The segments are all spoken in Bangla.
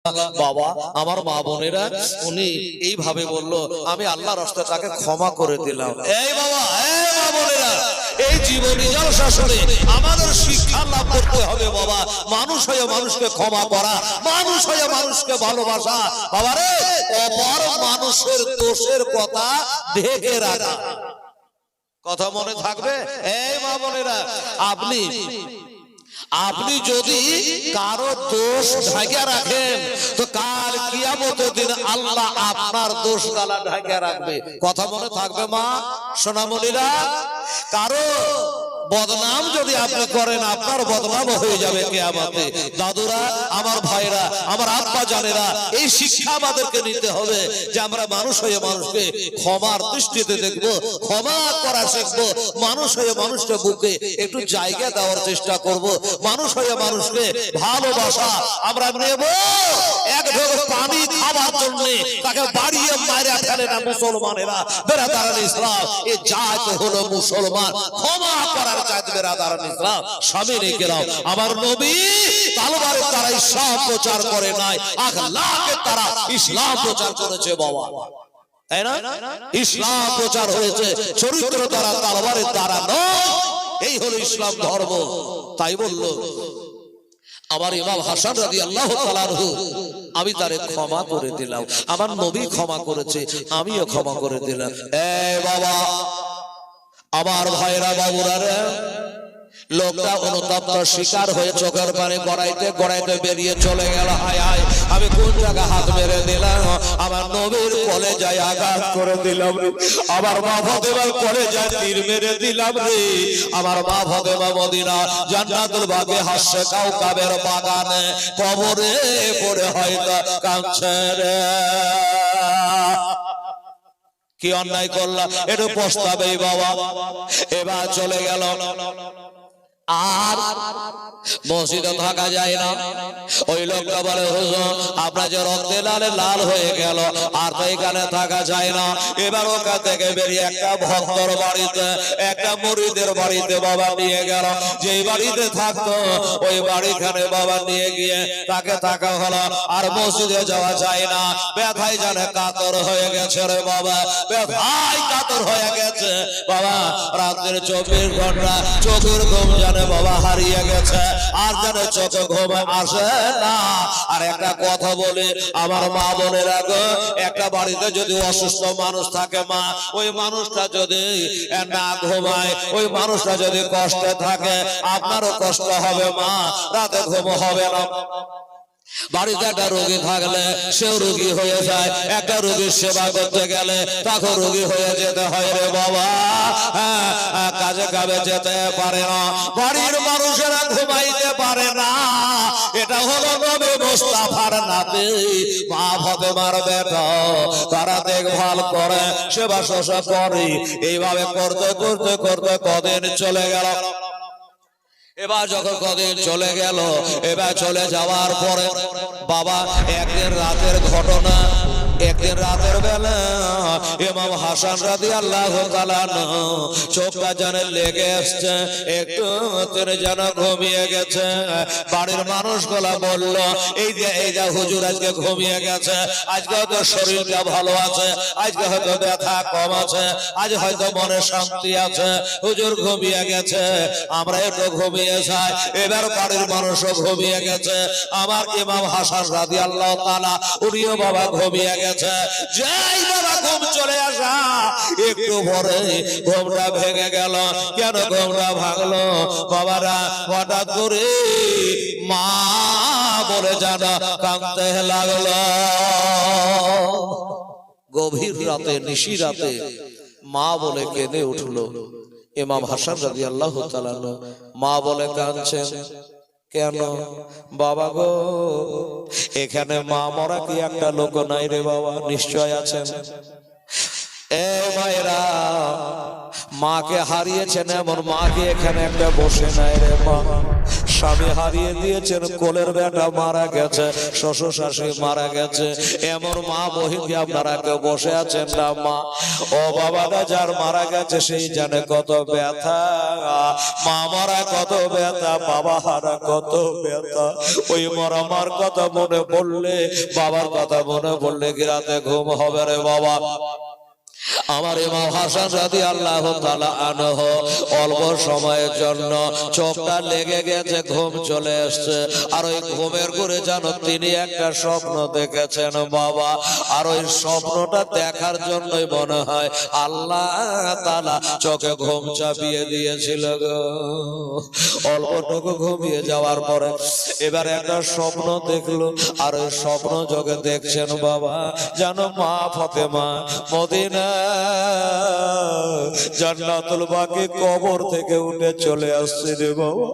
বাবা আমার মা বোনেরা উনি এইভাবে বলল, আমি আল্লাহর রাস্তায় তাকে ক্ষমা করে দিলাম। এই বাবা, এই মা বোনেরা, এই জীবনী জলসা শুনে আমাদের শিক্ষা লাভ করতে হবে বাবা। মানুষ হয়ে মানুষকে ক্ষমা করা, মানুষ হয়ে মানুষকে ভালোবাসা। বাবা রে, অপর মানুষের দোষের কথা ঢেকে রাখা, কথা মনে থাকবে। এই মা বোনেরা, আপনি যদি কারো দোষ ঢাকিয়ে রাখেন তো কাল কিয়ামতের দিন আল্লাহ আপনার দোষ গালা ঢাকিয়ে রাখবে, কথা মনে থাকবে মা সোনামণিরা। কারো বদনাম যদি আপনি করেন আপনার বদনাম হয়ে যাবে কিয়ামতে। দাদুরা, আমার ভাইরা, আমার আব্বা জানেরা, এই শিক্ষা আমাদেরকে নিতে হবে যে আমরা মানুষ হয়ে মানুষকে ক্ষমার দৃষ্টিতে দেখব, ক্ষমা করা শিখবো। মানুষ হয়ে মানুষকে বুকে একটু জায়গা দেওয়ার চেষ্টা করব। মানুষ হয়ে মানুষকে ভালোবাসা আমরা নেব। এক ঢোক পানি খাওয়ার জন্য তাকে বাড়িয়ে মারা ফেলে না মুসলমানেরা। বেরাদারান ইসলাম এ জাত হলো মুসলমান, ক্ষমা করার জাত বেরাদারান ইসলাম। স্বামী কেরাম, আমার নবী তলোয়ারের দ্বারা ইসলাম প্রচার করে নাই, আখলাকের দ্বারা ইসলাম প্রচার করেছে বাবা, তাই না? ইসলাম প্রচার হয়েছে চরিত্র দ্বারা, তলোয়ারের দ্বারা নয়। এই হলো ইসলাম ধর্ম। তাই বলল আমার ইমাম হাসান রাদিয়াল্লাহু তাআলা আনহু, আমি তারে ক্ষমা করে দিলাম। আমার নবী ক্ষমা করেছে, আমিও ক্ষমা করে দিলাম। এই বাবা, আমার ভাইরা, বাবুরা রে, লোকটা অনুতপ্ত শিকার হয়ে চোখের পানি গড়াইতে গড়াইতে বেরিয়ে চলে গেল। হায় হায়, আমি কোন জায়গা হাত মেরে দিলাম, আমার নবীর কলেজায় আঘাত করে দিলাম রে। আমার মা ফাতেমার কলেজায় তীর মেরে দিলাম রে। আমার মা ফাতেমা মদিনা জান্নাতুল বাগে হাসছে কাউকাবের বাগানে কবরে পড়ে হয়তো কাঁদছে রে। কি অন্যায় করলাম, একটু পস্তাবে বাবা। এবার চলে গেল, আর মসজিদে থাকা যায় না। ওই লোকটা বলে, হুজুর আপনার যে রক্তে লালে লাল হয়ে গেল, আর তো এখানে থাকা যায় না। এবার ওখান থেকে বেরিয়ে একটা ভক্তর বাড়িতে, একটা মুরিদের বাড়িতে বাবা নিয়ে গেল। যেই বাড়িতে থাকতো ওই বাড়িখানে বাবা নিয়ে গিয়ে তাকে থাকা হলো। আর মসজিদে যাওয়া যায় না, ব্যথায় জানে কাতর হয়ে গেছে রে বাবা, ব্যথায় কাতর হয়ে গেছে বাবা। রাতের 24 ঘন্টা চোখের ঘুম জানে বাবা হারিয়ে গেছে, আর যেন চোখে ঘুম আসে না। আর একটা কথা বলে আমার মা বোনেরা গো, একটা বাড়িতে যদি অসুস্থ মানুষ থাকে মা, ওই মানুষটা যদি না ঘুমায়, ওই মানুষটা যদি কষ্টে থাকে, আপনারও কষ্ট হবে মা, রাতে ঘুম হবে না। বাড়িতে একটা রোগী থাকলে সেও রোগী হয়ে যায়, একটা রোগীর সেবা করতে গেলে তখন রোগী হয়ে যেতে হয় রে বাবা। কাজে কাজে যেতে পারে না, বাড়ির মানুষেরা ঘুমাইতে পারে না। এটা হলো নবী মুস্তাফার নাতি মা ফাতেমার বেটা, তারা দেখভাল করে, সেবা শুশ্রূষা করে। এইভাবে করতে করতে করতে কদিন চলে গেল। এবার যখন কদিন চলে গেল, এবার চলে যাওয়ার পরে বাবা একদিন রাতের ঘটনা, একদিন রাতের বেলা ইমাম হাসান রাদিয়াল্লাহু তাআলা আনহু চোখটা যেন লেগে আসছে, একটু যেন ঘুমিয়ে গেছে। বাড়ির মানুষগুলা বলল, এই যে হুজুর আজকে ঘুমিয়ে গেছে, আজকে হয়তো শরীরটা ভালো আছে, আজকে হয়তো ব্যথা কম আছে, আজ হয়তো মনে শান্তি আছে, হুজুর ঘুমিয়ে গেছে, আমরা একটু ঘুমিয়ে যাই। এবার বাড়ির মানুষও ঘুমিয়ে গেছে। আমার ইমাম হাসান রাদিয়াল্লাহু তাআলা উনিও বাবা ঘুমিয়ে গেছে। যাই বাবা ঘুম চলে আসা, একটু পরে ঘুমটা ভেঙে গেল। কেন ঘুমটা ভাঙলো বাবারা? হঠাৎ করে মা বলে জানা কাঁদতে লাগলো। গভীর রাতে, নিশি রাতে মা বলে কেঁদে উঠলো। ইমাম হাসান রাদিয়াল্লাহু তাআলা মা বলে কাঁদছেন। কেন বাবা গো? এখানে মা মরা কি একটা লোক নাই রে বাবা? নিশ্চয় আছেন। এ মায়েরা, মাকে হারিয়েছেন এমন মাকে এখানে একটা বসে নাই রে মা। স্বামী হারিয়ে দিয়েছেন, কোলের বেটা মারা গেছে, শ্বশুর শাশুড়ি মারা গেছে, এমন মা বহিনী আপনারা কেউ বসে আছেন না মা? ও বাবাটা যার মারা গেছে সেই জানে কত ব্যথা, মা মারা কত ব্যথা, বাবা হারা কত ব্যথা। ওই মরা মার কথা মনে পড়লে, বাবার কথা মনে পড়লে কি রাতে ঘুম হবে রে বাবা? আমার ইমাম হাসান রাদিয়াল্লাহু তাআলা আনহু অল্প সময়ের জন্য চোখটা লেগে গেছে, ঘুম চলে আসছে, আর ওই ঘুমের ঘরে জানো তিনি একটা স্বপ্ন দেখেছেন বাবা। আর ওই স্বপ্নটা দেখার জন্যই মনে হয় আল্লাহ তাআলা চোখে ঘুম চাপিয়ে দিয়েছিল গো। অল্পটুকু ঘুমিয়ে যাওয়ার পরে এবার একটা স্বপ্ন দেখলো, আর ওই স্বপ্ন যোগে দেখছেন বাবা জানো মা ফাতেমা মদিনা জান্নাতুল বাকি কবর থেকে উঠে চলে আসছে রে বাবা।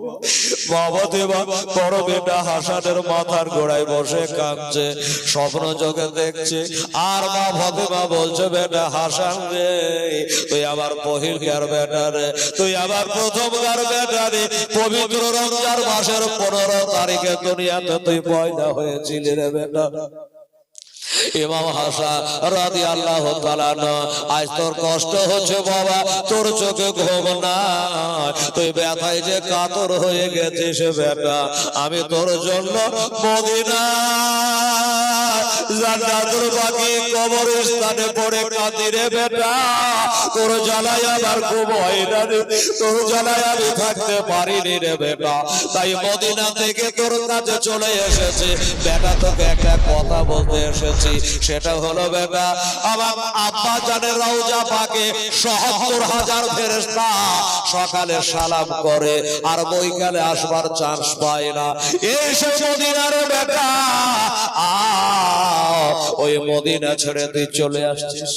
বাবা দেবা বড় বেটা হাসানের মাথার গোড়ায় বসে কাঁদছে, স্বপ্ন যোগে দেখছে। আর মা ফাতেমা বলছে বেটা হাসান রে, তুই আবার পহিলকার বেটা রে, তুই আবার প্রথমকার বেটা রে, পবিত্র রমজান মাসের 15 তারিখে দুনিয়াতে তুই পয়দা হয়েছিলি রে বেটা। ইমাম হাসান রাদিয়াল্লাহু তাআলা আজ তোর কষ্ট হচ্ছে বাবা, তোর চোখে ঘুম না, তুই ব্যথায় যে কাতর হয়ে গেছিস বেটা, আমি তোর জন্য মদিনা জান্নাতুল বাকি কবরস্থানে পড়ে কাঁদি রে বেটা। তোর জ্বালায় আমার খুব হয় না রে, তোর জ্বালায় আমি থাকতে পারিনি রে বেটা, তাই মদিনা থেকে তোর কাছে চলে এসেছি বেটা। তোকে একটা কথা বলতে এসেছি, সেটা হলো বেটা আমার আব্বা জানের রওজা পাকে ৭০,০০০ ফেরেশতা সকালে সালাম করে আর বৈকালে আসবার চান্স পায় না। এই সে মদিনার বেটা, ওই মদিনা ছেড়ে তুই চলে আসছিস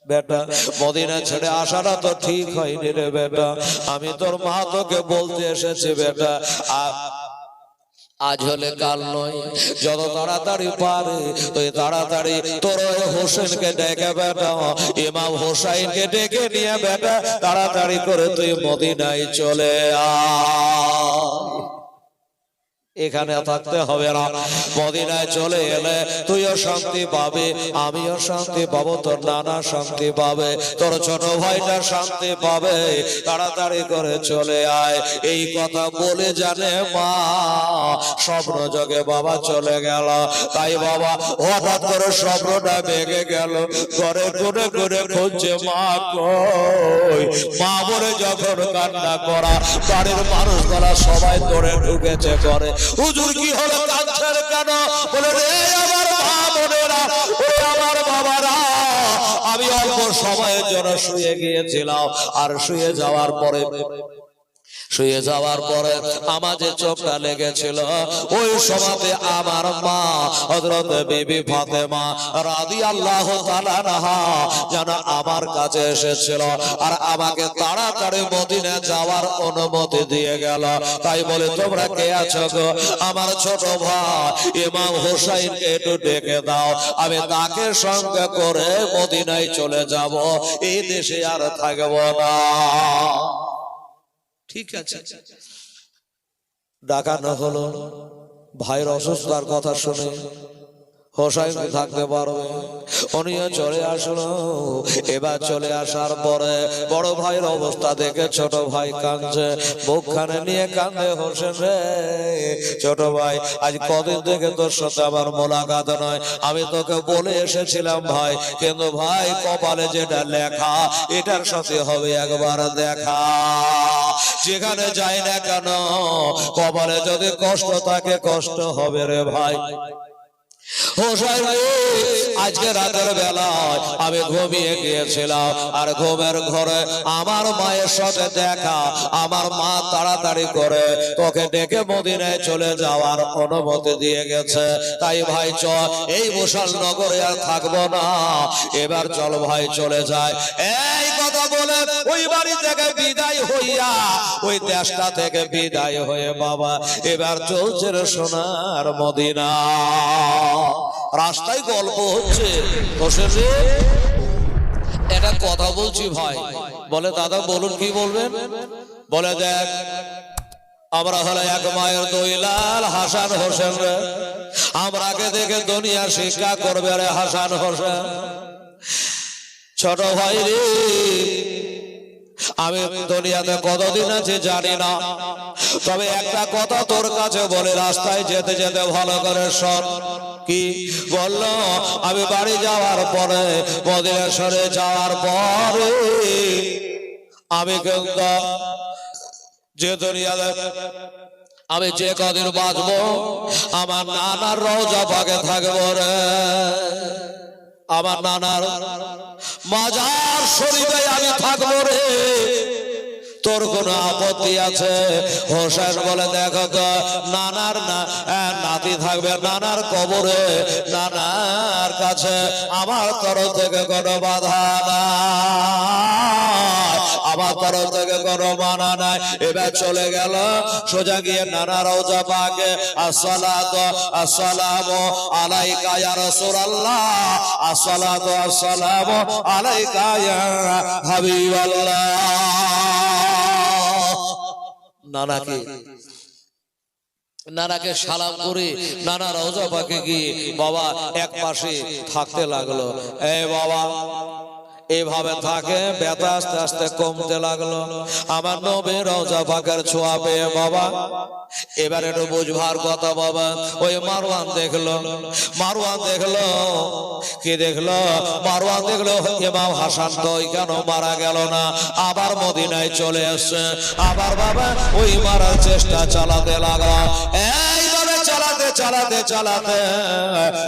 বেটা। মদিনা ছেড়ে আসাটা তো ঠিক হয়নি রে বেটা। আমি তোর মা তোকে বলতে এসেছি বেটা, আজ হলে কাল নয়, যত তাড়াতাড়ি পারে তুই তাড়াতাড়ি তোর হোসেনকে ডেকে বেটা, ইমাম হোসাইনকে ডেকে নিয়ে বেটা তাড়াতাড়ি করে তুই মদিনায় চলে আয়। এখানে থাকতে হবে না, মদিনায় চলে এলে তুইও শান্তি পাবে, আমিও শান্তি পাবো, তোর নানা শান্তি পাবে, তোর ছোট ভাইটা শান্তি পাবে, তাড়াতাড়ি করে চলে আয়। এই কথা বলে জানে মা স্বপ্ন যোগে বাবা চলে গেল। তাই বাবা হঠাৎ করে স্বপ্নটা ভেঙে গেল, ঘরে ঘুরে ঘুরে খুঁজছে মা কই। মা বলে যখন কান্না করা, বাড়ির মানুষগুলা সবাই ধরে ঢুকেছে ঘরে। হুজুর কি হলো, কাঁদছেন কেন? বলে রে আমার মা বোনেরা, ও আমার বাবারা, আমি অল্প সময়ের জন্য শুয়ে গিয়েছিলাম, আর শুয়ে যাওয়ার পরে আমার যে চোখটা লেগেছিল ওই সময়তে আমার মা হযরত বিবি ফাতেমা রাদিয়াল্লাহু তাআলা আনহা যেন আমার কাছে এসেছিল আর আমাকে তাড়াতাড়ি মদিনা যাওয়ার অনুমতি দিয়ে গেল। তাই বলে তোমরা কে আছো গো? আমার ছোট ভাই ইমাম হোসাইনকে একটু ডেকে দাও, আমি তাকে সঙ্গে করে মদিনায় চলে যাব, এই দেশে আর থাকব না। ঠিক আছে, ডাকানো হলো। ভাইয়ের অসুস্থতার কথা শুনে হোসাইন থাকতে পারবে, উনিও চলে আসলো। এবার চলে আসার পরে বড় ভাইয়ের অবস্থা দেখে ছোট ভাই কাঁদছে, বুকখানে নিয়ে কাঁদে, হোসেন রে ছোট ভাই, আজ কদিন থেকে তোর সাথে আমার মোলাকাত নয়, আমি তোকে বলে এসেছিলাম ভাই, কিন্তু ভাই কপালে যেটা লেখা এটার সাথে হবে একবার দেখা। যেখানে যাই না কেন কপালে যদি কষ্ট থাকে কষ্ট হবে রে ভাই। হোসাইন আজকে রাতের বেলায় আমি ঘুমিয়ে গিয়েছিলাম, আর ঘুমের ঘরে আমার মায়ের সাথে দেখা, আমার মা তাড়াতাড়ি করে তোকে ডেকে মদিনায় চলে যাওয়ার অনুমতি দিয়ে গেছে। তাই ভাই চল, এই মুশাল নগরে আর থাকবো না, এবার চল ভাই চলে যায়। এই কথা বলে ওই বাড়ি থেকে বিদায় হইয়া, ওই দেশটা থেকে বিদায় হয়ে বাবা এবার চলছে রে সোনার মদিনা। রাস্তায় গল্প হচ্ছে, হোসেন রে এটা কথা বলছি ভাই। বলে দাদা বলুন, কি বলবেন? বলে দেখ আমরা হলো এক মায়ের দুই লাল হাসান হোসেন রে, আমরাকে দেখে দুনিয়া শিক্ষা করবে রে হাসান হোসেন। ছোট ভাই রে, আমি দুনিয়াতে কতদিন আছে জানি না, তবে একটা কথা তোর কাছে বলে রাস্তায় যেতে যেতে ভালো করে শোন। কি বলল? আমি বাড়ি যাওয়ার পরে, মদিনেশ্বরে যাওয়ার পরে আমি কিন্তু যে দুনিয়াতে আমি যে কদিন বাঁচবো আমার নানার রওজা পাকে থাকবো রে, আমার নানার মাজার শরীফে আমি থাকবো রে। তোর কোনো আপত্তি আছে? হোসেন বলে দেখো তো, নানার নাতি থাকবে নানার কবরে, নানার কাছে আমার তরফ থেকে কোনো বাধা নাই, আমার তরফ থেকে কোনো মানা নাই। এবার চলে গেল সোজা গিয়ে নানা রওজা পাকে, আসসালাতু আসসালামু আলাইকা ইয়া রাসূলুল্লাহ, আসসালাতু আসসালামু আলাইকা ইয়া হাবিবাল্লাহ। নানাকে সালাম করে নানা রওজা পাকে গিয়ে বাবা এক পাশে থাকতে লাগলো। এই বাবা এভাবে থাকে, ব্যথা আস্তে আস্তে কমতে লাগলো। আমার নবী রওজা পাকের ছোঁয়া পেয়ে বাবা এবার একটু বুঝবার কথা বাবা। ওই মারওয়ান দেখলো, কি দেখলো? মারওয়ান দেখলো ইমাম হাসান তো কেন মারা গেল না, আবার মদিনায় চলে আসছে। আবার বাবা ওই মারার চেষ্টা চালাতে লাগলো। এইভাবে চালাতে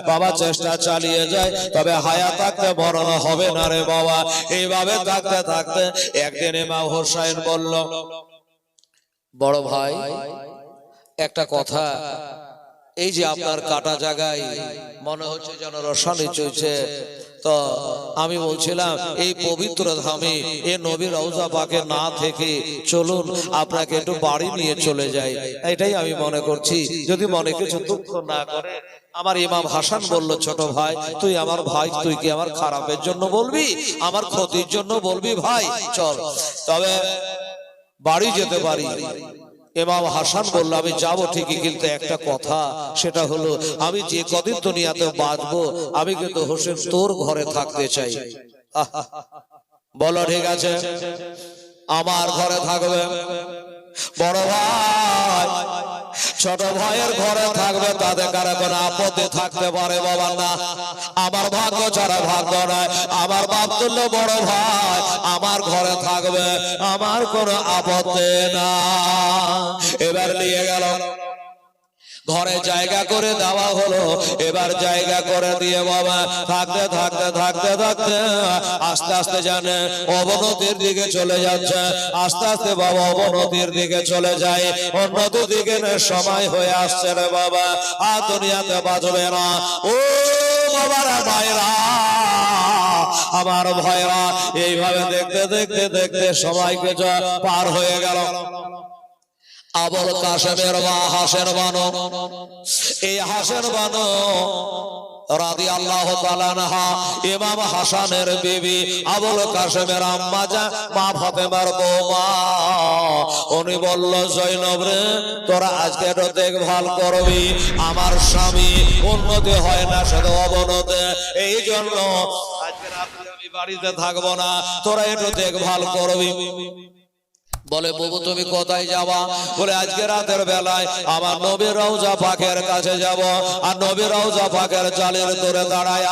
বাবা চেষ্টা চালিয়ে যায়, তবে হায়াত থাকতে মরণ হবে না রে বাবা। এইভাবে থাকতে একদিন ইমাম হোসেন বলল, বড় ভাই একটা কথা, এই যে আপনার কাটা জায়গায় মনে হচ্ছে যেন রসানি চলছে, তো আমি বলছিলাম এই পবিত্র ধামে এ নবীর রওজা পাকে না থেকে চলুন আপনাকে একটু বাড়ি নিয়ে চলে যাই, এটাই আমি মনে করছি, যদি মনে কিছু দুঃখ না করে। আমার ইমাম হাসান বলল, ছোট ভাই তুই আমার ভাই, তুই কি আমার খারাপের জন্য বলবি, আমার ক্ষতির জন্য বলবি? ভাই চল, তবে বাড়ি যেতে পারি। ইমাম হাসান বলল, আমি যাবো ঠিকই, কিন্তু একটা কথা, সেটা হলো আমি যে কদিন দুনিয়াতে বাঁচবো আমি কিন্তু হোসেন তোর ঘরে থাকতে চাই। বলো ঠিক আছে, আমার ঘরে থাকবে। বড় ভাই ছোট ভাইয়ের ঘরে থাকবে, তাদের কারো কোনো আপত্তি থাকতে পারে বাবা না? আমার ভাগ্য ছাড়া ভাগ্য নয়, আমার বাপ তুল্য বড় ভাই আমার ঘরে থাকবে, আমার কোনো আপত্তি না। এবার নিয়ে গেল, ঘরে জায়গা করে দেওয়া হলো। এবার জায়গা করে দিয়ে বাবা থাকতে আস্তে আস্তে জানে অবনতির দিকে চলে যাচ্ছে, আস্তে আস্তে বাবা অবনতির দিকে চলে যায়। উন্নতির দিকে সময় হয়ে আসছে রে বাবা, আর দুনিয়াতে বাঁচবে না। ও বাবারা ভাইরা, আমার ভাইরা, এইভাবে দেখতে সময়কে পার হয়ে গেল। আবুল কাসেমের মা হাসের বানো, এই হাসের বানো রাদিয়াল্লাহু তাআলা আনহা ইমাম হাসানের বিবি, আবুল কাসেমের আম্মা মা ফাতেমার বৌমা। উনি বলল, জয়নব রে তোরা আজকে একটু দেখভাল করবি, আমার স্বামী উন্নতি হয় না শুধু অবনতি, এই জন্য আজকে রাতে আমি বাড়িতে থাকবো না, তোরা একটু দেখভাল করবি। বলে, বাবু তুমি কোথায় যাবা? বলে, আজকে রাতের বেলায় আমার নবীর রওজা পাকের কাছে যাব, আর নবীর রওজা পাকের জালের দূরে দাঁড়ায়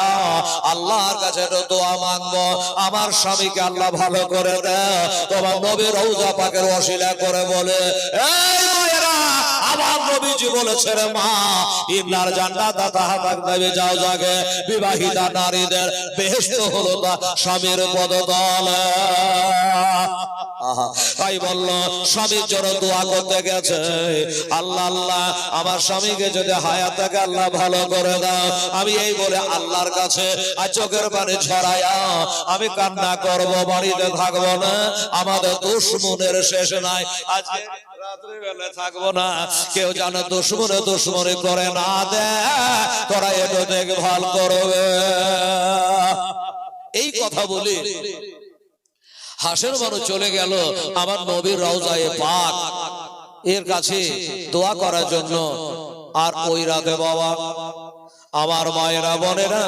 আল্লাহর কাছে দোয়া মাগবো, আমার স্বামীকে আল্লাহ ভালো করে দেয়। তোমার নবীর রওজা পাকের ওসিলা করে বলে, এই মায়েরা, আমার নবীজি বলেছে রে মা, ইন্নার জান্নাত তাহতা দেবে যাও জাগে, বিবাহিতা নারীদের বেহেশত হলো তার স্বামীর পদতলে। তাই বলল, স্বামীর জন্য দোয়া করতে গেছে, আল্লাহ আল্লাহ আমার স্বামীকে যদি হায়াত থাকে আল্লাহ ভালো করে দাও। আমি এই বলে আল্লাহর কাছে আর চোখের পানি ছড়াইয়া আমি কান্না করব, বাড়িতে থাকবো না, আমাদের দুশমনের শেষ নাই, আজকে রাত্রিবেলা থাকবো না, কেউ যেন দুশমনে করে না দেয়, তোরা একটু দেখভাল করবে। এই কথা বলি হাসের মানুষ চলে গেল আমার নবীর রওজায়ে পাক। এর কাছে দোয়া করার জন্য। আর ওই রাতে বাবা আমার মায়েরা বোনেরা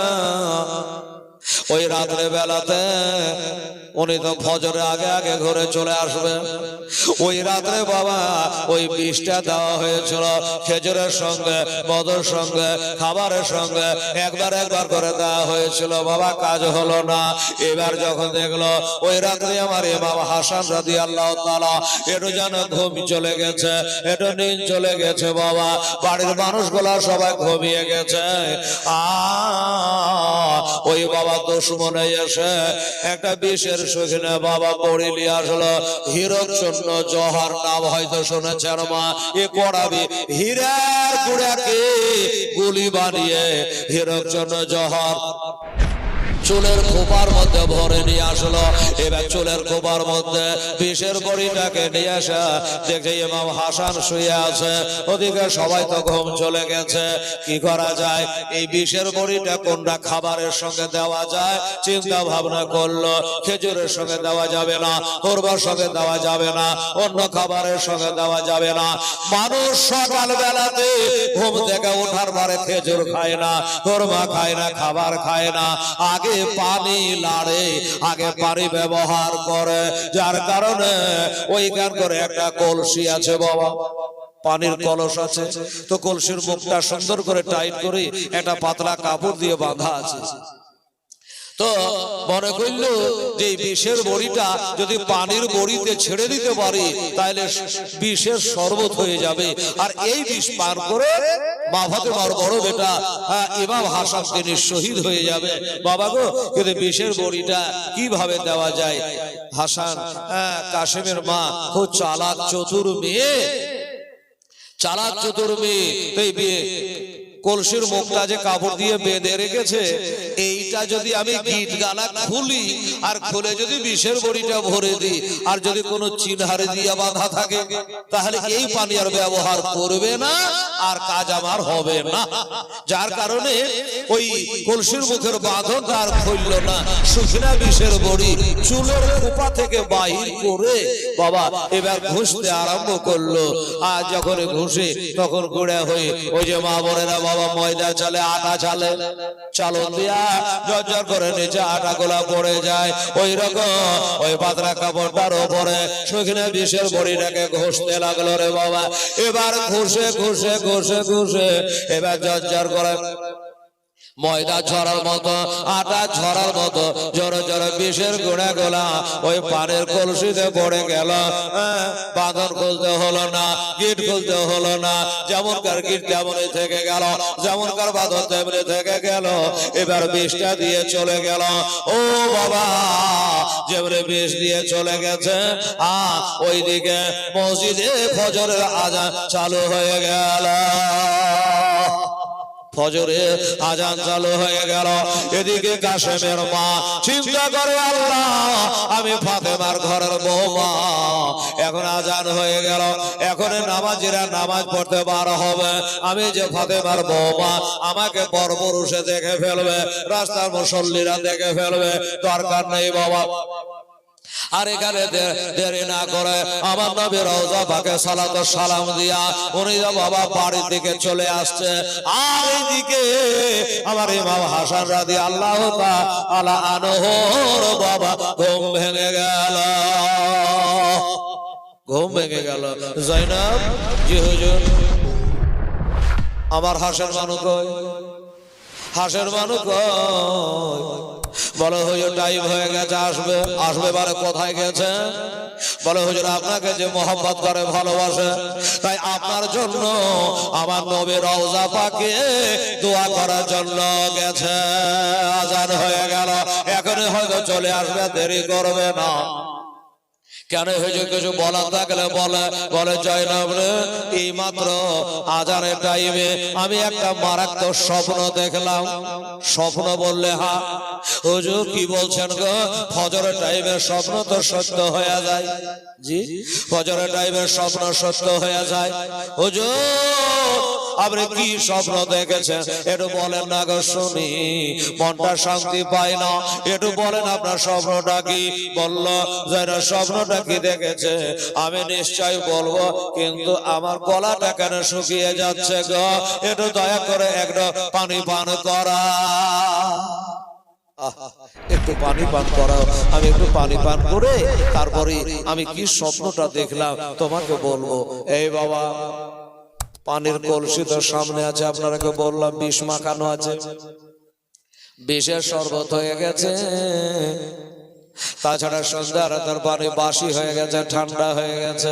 ওই রাত্রে বেলাতে উনি তো ফজরের আগে আগে ঘরে চলে আসবে। ওই রাত্রে বাবা ওই বিষটা দেওয়া হয়েছিল খেজুরের সঙ্গে, মদের সঙ্গে, খাবারের সঙ্গে একবার একবার করে দেওয়া হয়েছিল। বাবা কাজ হলো না। এবার যখন দেখলো ওই রাত্রে আমার ইমাম হাসান রাদিয়াল্লাহু তাআলা একটু যেন ঘুম চলে গেছে, একটু নিদ চলে গেছে বাবা, বাড়ির মানুষগুলা সবাই ঘুমিয়ে গেছে। ওই বাবা দুশমনে এসে একটা বিষের সখিনে বাবা পড়ে নিয়ে আসলো। হীরকচূর্ণ জহর নাম হয়তো শুনেছেন মা। এ করাবি হীরার গুড়াকে গুলি বানিয়ে হীরকচূর্ণ জহর চুলের খোপার মধ্যে ভরে নিয়ে আসলো। এবার চুলের খোপার মধ্যে বিষের বড়িটাকে নিয়ে আসা দেখে ইমাম হাসান শুয়ে আছে। ওদিকে সবাই তো ঘুম চলে গেছে। কি করা যায়? এই বিষের বড়িটা কোনটা খাবারের সঙ্গে দেওয়া যায় চিন্তা ভাবনা করলো। খেজুরের সঙ্গে দেওয়া যাবে না, কোরবার সঙ্গে দেওয়া যাবে না, অন্য খাবারের সঙ্গে দেওয়া যাবে না। মানুষ সকাল বেলাতে ঘুম থেকে ওঠার পরে খেজুর খায় না, কোরমা খায় না, খাবার খায় না, আগে পানি লাড়ে, আগে পানি ব্যবহার করে। যার কারণে ওইখান করে একটা কলসি আছে বাবা, পানির কলস আছে। তো কলসির মুখটা সুন্দর করে টাইট করে একটা পাতলা কাপড় দিয়ে বাঁধা আছে। তো মনে করল যে বিষের বড়িটা যদি পানির বড়িতে ছেড়ে দিতে পারি তাহলে বিষের শরবত হয়ে যাবে। আর এই বিষ পার করে মা ফাতেমার বড় বেটা ইমাম হাসান তিনি শহীদ হয়ে যাবে। বাবা গো, কিন্তু বিষের বড়িটা কিভাবে দেওয়া যায়? হাসান কাশেমের মা খুব চালাক চতুর মেয়ে, চালাক চতুর মেয়ে। এই বিয়ে কলসির মুখটা যে কাপড় দিয়ে বেঁধে রেখেছে, এইটা যদি আমি গিট গালা খুলি আর খুলে যদি বিষের বড়িটা ভরে দিই আর যদি কোনো চিনহারে দিয়ে বাঁধা থাকে তাহলে এই পানি আর ব্যবহার করবে না, আর কাজ আমার হবে না। যার কারণে ওই কলসির মুখের বাঁধনটা আর খুললো না। শুকনা বিষের বড়ি চুলের খোপা থেকে বাহির করে বাবা এবার ঘুষতে আরম্ভ করলো। আর যখন ঘুষে তখন গুঁড়া হয়ে ওই যে মা বোনেরা বাবা ময়দা চালে, আটা চালে, চালন দিয়া জর্জর করে নিচে আটা গোলা পড়ে যায়। ওই রকম ওই পাতলা কাপড়টার উপরে শুকনো বিষের বড়িটাকে ঘষতে লাগলো রে বাবা। এবার ঘষে ঘষে ঘষে ঘষে এবার জর্জর করে ময়দা ঝরার মতো, আটা ঝরার মতো জোরে জোরে বিষের গুঁড়া গোলা ওই পানের কলসিতে পড়ে গেল। বাঁধন খুলতে হলো না, গিট খুলতে হলো না, যেমনকার গিট তেমনই থেকে গেল, যেমনকার বাঁধন তেমনি থেকে গেল। এবার বিষটা দিয়ে চলে গেল। ও বাবা, যেমনি বিষ দিয়ে চলে গেছে ওইদিকে মসজিদে ফজরের আজান চালু হয়ে গেল। ফজরে আজান চালু হয়ে গেল। এদিকে কাশেমের মা চিন্তা করে, আল্লাহ আমি ফাতেমার ঘরের বৌমা, এখন আজান হয়ে গেল, এখন নামাজিরা নামাজ পড়তে বার হবে, আমি যে ফাতেমার বৌমা আমাকে পরপুরুষে দেখে ফেলবে, রাস্তার মুসল্লিরা দেখে ফেলবে, দরকার নেই বাবা। আর এখানে দেরি না করে আমার নবী রওজা পাকে সালাত ও সালাম দিয়া উনি বাবা বাড়ির দিকে চলে আসছে। আর এইদিকে আমার ইমাম হাসান রাদিয়াল্লাহু তাআলা আনহুর বাবা ঘুম ভেঙে গেল, ঘুম ভেঙে গেল। জয়নাব, জি হুজুর, আমার হাসের মানুষ কই? হাসের মানুষ কই? বলে হুজুর টাইম হয়ে গেছে, আসবে। আসবে বারে কোথায় গেছে? বলে হুজুর আপনাকে যে মোহাম্মত করে, ভালোবাসে, তাই আপনার জন্য আমার নবী রওজা পাকে দোয়া করার জন্য গেছে। আজান হয়ে গেল, এখনই হয়তো চলে আসবে, দেরি করবে না। কেন হয়েছে কিছু বলার থাকলে বলে জয়নাব রে, এই মাত্র আজানের টাইমে আমি একটা মারাত্মক স্বপ্ন দেখলাম। স্বপ্ন বললে হা হুজুর কি বলছেন গো? ফজরের টাইমের স্বপ্ন তো সত্য হয়ে যায়। জি, ফজরের টাইমের স্বপ্ন সত্য হয়ে যায় হুজুর। আপনি কি স্বপ্ন দেখেছেন একটু বলেন না গো শুনি, মনটা শান্তি পায় না, একটু বলেন আপনার স্বপ্নটা কি। বলল যারা স্বপ্নটা কি দেখেছে আমি নিশ্চয় বলবো, কিন্তু আমার গলাটা কেন শুকিয়ে যাচ্ছে গো, একটু দয়া করে একটু পানি পান করা, একটু পানি পান করাও, আমি একটু পানি পান করে তারপরে আমি কি স্বপ্নটা দেখলাম তোমাকে বলবো। এই বাবা পানির কলসি তো সামনে আছে, আপনাকে বললাম বিষ মাখানো আছে, বিষের শরবত হয়ে গেছে, তাছাড়া সন্ধ্যা রাতের পানি বাসি হয়ে গেছে, ঠান্ডা হয়ে গেছে।